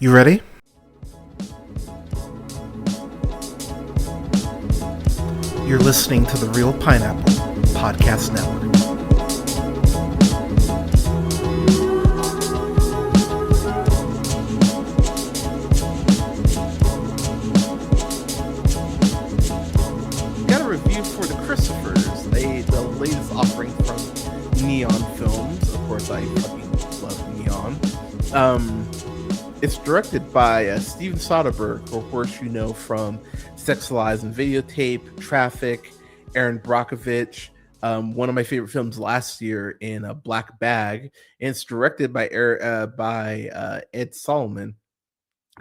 You ready? You're listening to the Real Pineapple Podcast Network. Got a review for the Christophers, the latest offering from Neon Films. Of course, I fucking love Neon. It's directed by Steven Soderbergh, who of course you know from Sex, Lies, and Videotape, Traffic, Aaron Brockovich, one of my favorite films last year in a Black Bag. And it's directed by Ed Solomon,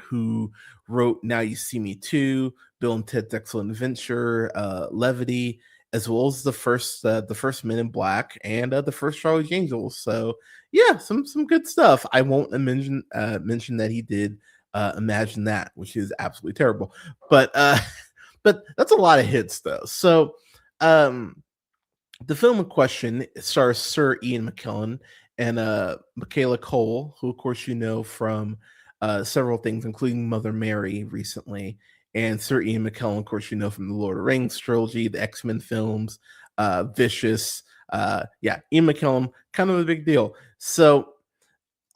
who wrote Now You See Me Too, Bill and Ted's Excellent Adventure, Levity, as well as the first Men in Black and the first Charlie's Angels. So yeah, some good stuff. I won't mention that he did Imagine That, which is absolutely terrible, but that's a lot of hits though. So the film in question stars Sir Ian McKellen and Michaela Coel, who of course you know from several things, including Mother Mary recently, and Sir Ian McKellen, of course, you know from the Lord of the Rings trilogy, the X-Men films, Vicious. Ian McKellen, kind of a big deal. So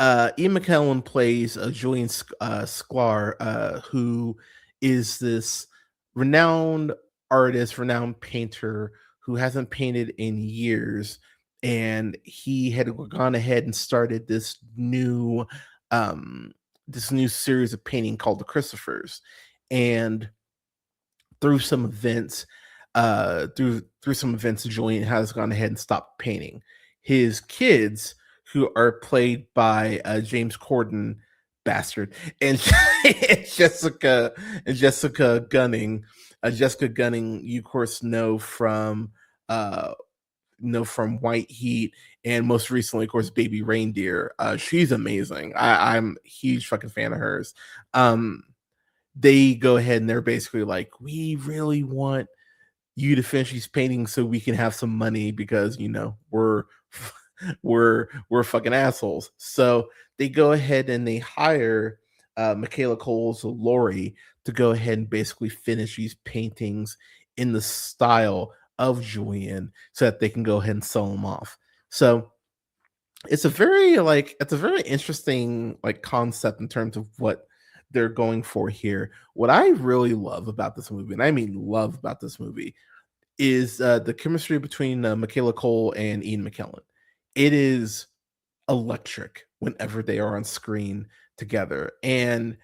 Ian McKellen plays Julian Sklar, who is this renowned artist, renowned painter who hasn't painted in years, and he had gone ahead and started this new series of painting called the Christophers. And through some events, Julian has gone ahead and stopped painting. His kids, who are played by James Corden, bastard, and Jessica Gunning. Jessica Gunning, you of course know from White Heat, and most recently, of course, Baby Reindeer. She's amazing. I'm a huge fucking fan of hers. They go ahead and they're basically like, we really want you to finish these paintings so we can have some money because we're fucking assholes. So they go ahead and they hire Michaela Coel's Lori to go ahead and basically finish these paintings in the style of Julian so that they can go ahead and sell them off. So it's a very interesting concept in terms of what they're going for here. What I really love about this movie, and I mean love about this movie, is the chemistry between Michaela Coel and Ian McKellen. It is electric whenever they are on screen together. And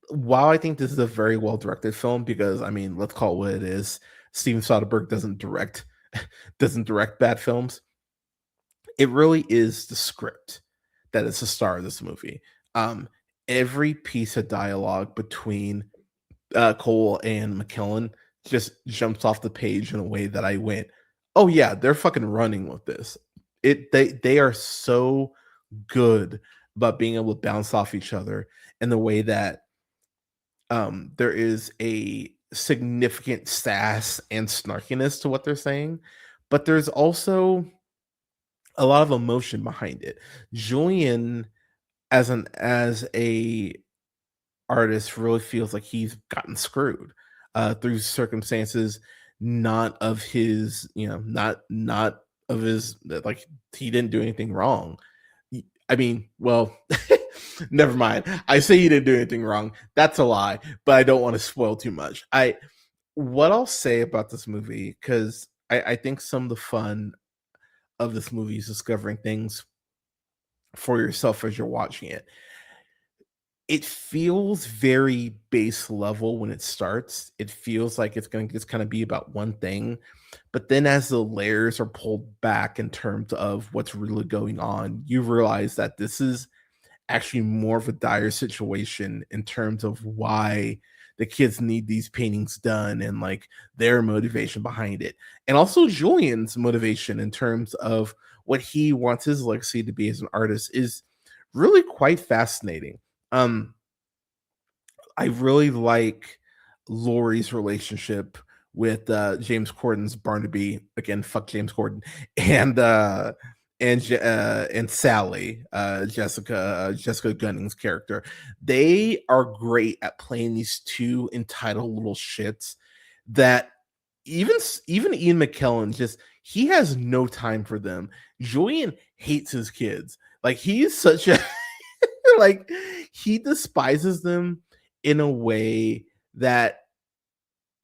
while I think this is a very well directed film, because I mean, let's call it what it is, Steven Soderbergh doesn't direct bad films. It really is the script that is the star of this movie. Every piece of dialogue between Coel and McKellen just jumps off the page in a way that I went, oh yeah, they're fucking running with this. They are so good about being able to bounce off each other in the way that there is a significant sass and snarkiness to what they're saying, but there's also a lot of emotion behind it. Julian, as a artist, really feels like he's gotten screwed through circumstances not of his, not of his, like, he didn't do anything wrong. I mean, well, never mind. I say he didn't do anything wrong. That's a lie, but I don't want to spoil too much. What I'll say about this movie, because I think some of the fun of this movie is discovering things for yourself as you're watching it. It feels very base level when it starts. It feels like it's going to just kind of be about one thing. But then as the layers are pulled back in terms of what's really going on, you realize that this is actually more of a dire situation in terms of why the kids need these paintings done and like their motivation behind it. And also Julian's motivation in terms of what he wants his legacy to be as an artist is really quite fascinating. I really like Laurie's relationship with James Corden's Barnaby. Again, fuck James Corden. and Sally, Jessica Gunning's character. They are great at playing these two entitled little shits that even Ian McKellen, just he has no time for them. Julian hates his kids. Like he's such a like he despises them in a way that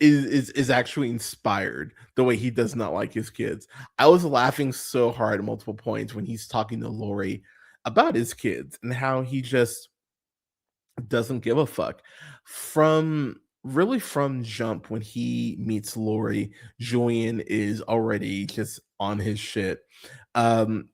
is actually inspired, the way he does not like his kids. I was laughing so hard at multiple points when he's talking to Lori about his kids and how he just doesn't give a fuck. From jump, when he meets Lori, Julian is already just on his shit. Um,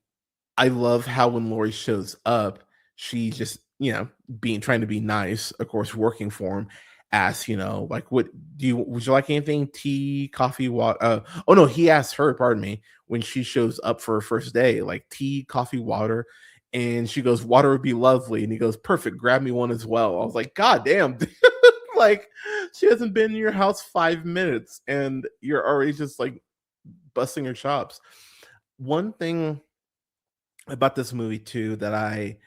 I love how when Lori shows up, she just, being trying to be nice, of course, working for him, asks, like, what would you like anything? Tea, coffee, water? Oh no, he asked her, pardon me, when she shows up for her first day, like tea, coffee, water. And she goes, water would be lovely. And he goes, perfect, grab me one as well. I was like, God damn, dude. Like, she hasn't been in your house 5 minutes and you're already just like busting her chops. One thing about this movie too that I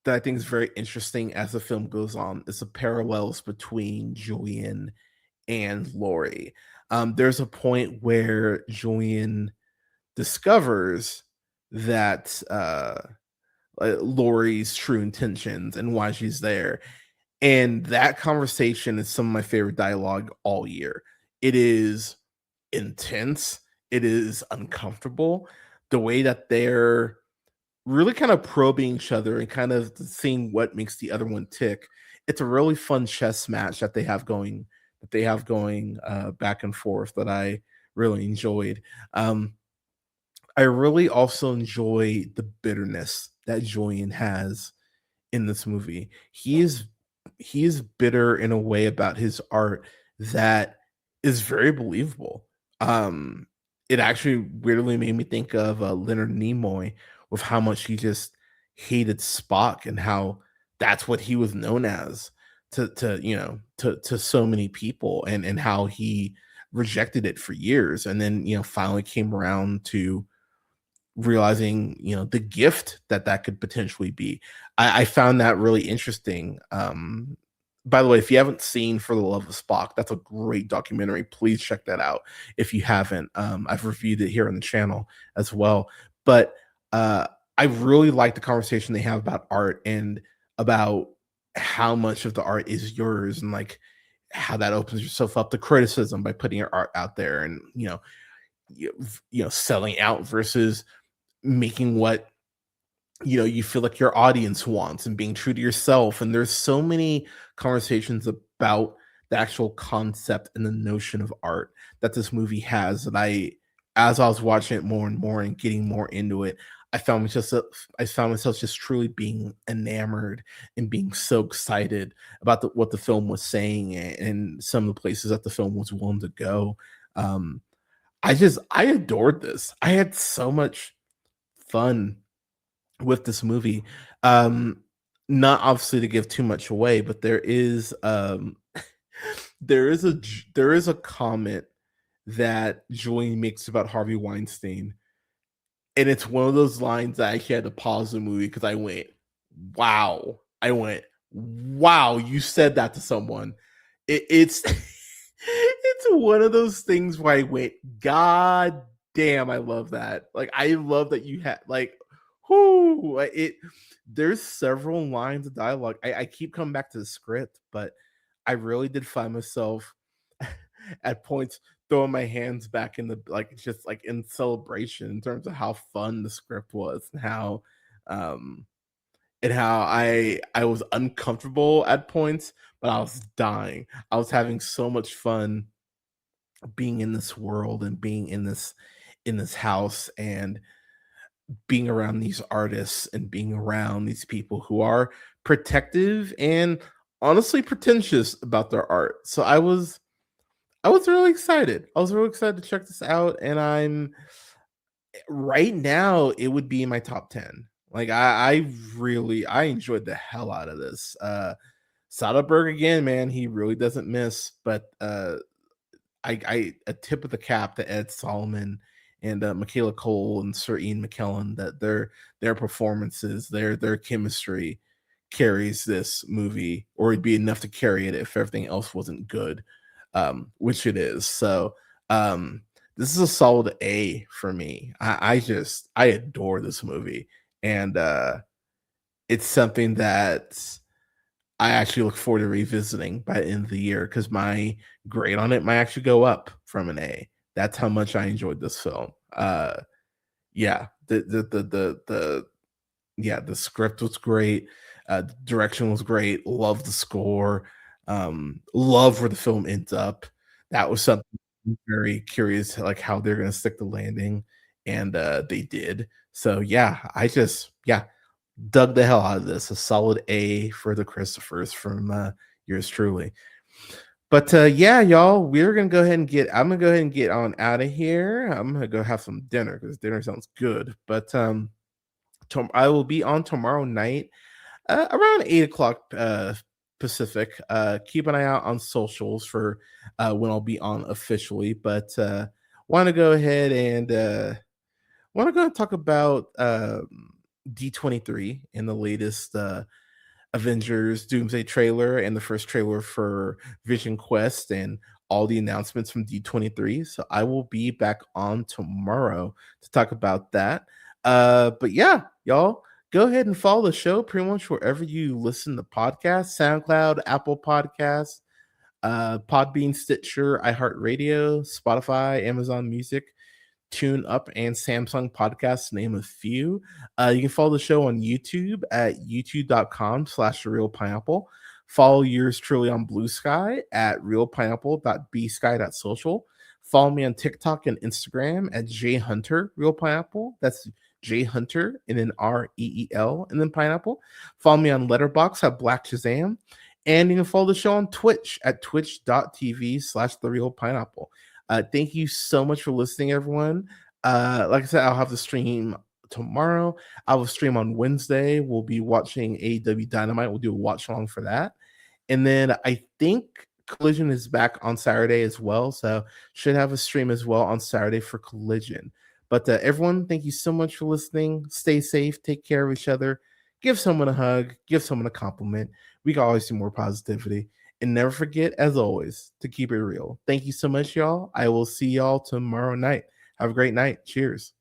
think is very interesting as the film goes on is the parallels between Julian and Lori. There's a point where Julian discovers that Lori's true intentions and why she's there. And that conversation is some of my favorite dialogue all year. It is intense. It is uncomfortable. The way that they're really kind of probing each other and kind of seeing what makes the other one tick. It's a really fun chess match that they have going back and forth that I really enjoyed. I really also enjoy the bitterness that Julian has in this movie. He is bitter in a way about his art that is very believable. Um, it actually weirdly made me think of Leonard Nimoy with how much he just hated Spock and how that's what he was known as to so many people, and how he rejected it for years, and then finally came around to realizing the gift that could potentially be. I found that really interesting. By the way, if you haven't seen For the Love of Spock, that's a great documentary. Please check that out if you haven't. I've reviewed it here on the channel as well. But uh I really like the conversation they have about art and about how much of the art is yours, and like how that opens yourself up to criticism by putting your art out there, and selling out versus making what you feel like your audience wants and being true to yourself. And there's so many conversations about the actual concept and the notion of art that this movie has, that as I was watching it more and more and getting more into it, I found myself just truly being enamored and being so excited about what the film was saying, and some of the places that the film was willing to go. um I adored this. I had so much fun with this movie. Um, Not obviously to give too much away, but there is a comment that Julian makes about Harvey Weinstein, and it's one of those lines that I actually had to pause the movie because I went, "Wow!" I went, "Wow!" You said that to someone. It's it's one of those things where I went, "God damn, I love that!" Like I love that you had like whoo, like, there's several lines of dialogue. I keep coming back to the script, but I really did find myself at points throwing my hands back in the like just like in celebration in terms of how fun the script was, um and how I was uncomfortable at points, but I was dying. I was having so much fun being in this world and being in this house and being around these artists and being around these people who are protective and honestly pretentious about their art. So I was really excited. I was really excited to check this out, and I'm right now it would be in my top 10. Like I enjoyed the hell out of this. Soderbergh again, man, he really doesn't miss, but I a tip of the cap to Ed Solomon and Michaela Cole and Sir Ian McKellen, that their performances, their chemistry carries this movie, or it'd be enough to carry it if everything else wasn't good, which it is. So this is a solid A for me. I adore this movie, and it's something that I actually look forward to revisiting by the end of the year, because my grade on it might actually go up from an A. That's how much I enjoyed this film. Yeah, the yeah, the script was great. The direction was great. Love the score. Love where the film ends up. That was something I'm very curious, like how they're gonna stick the landing, and they did. So yeah, yeah, dug the hell out of this. A solid A for the Christophers from yours truly. But yeah, y'all, we're gonna go ahead and get. I'm gonna go ahead and get on out of here. I'm gonna go have some dinner because dinner sounds good. But I will be on tomorrow night around 8 o'clock Pacific. Keep an eye out on socials for when I'll be on officially. But want to go ahead and want to go and talk about D23 in the latest Avengers Doomsday trailer and the first trailer for Vision Quest and all the announcements from D23. So I will be back on tomorrow to talk about that. But yeah, y'all go ahead and follow the show pretty much wherever you listen to podcasts: SoundCloud, Apple Podcasts, Podbean, Stitcher, iHeartRadio, Spotify, Amazon Music, Tune Up, and Samsung Podcasts, to name a few. You can follow the show on YouTube at youtube.com/reelpineapple. Follow yours truly on BlueSky at reelpineapple.bsky.social. Follow me on TikTok and Instagram at jhunterreelpineapple. That's J Hunter and then REEL and then pineapple. Follow me on Letterboxd at BlackShazam. And you can follow the show on Twitch at twitch.tv/therealpineapple. Thank you so much for listening, everyone. Like I said, I'll have the stream tomorrow. I will stream on Wednesday. We'll be watching AEW Dynamite. We'll do a watch along for that. And then I think Collision is back on Saturday as well. So should have a stream as well on Saturday for Collision. But everyone, thank you so much for listening. Stay safe. Take care of each other. Give someone a hug. Give someone a compliment. We can always do more positivity. And never forget, as always, to keep it real. Thank you so much, y'all. I will see y'all tomorrow night. Have a great night. Cheers.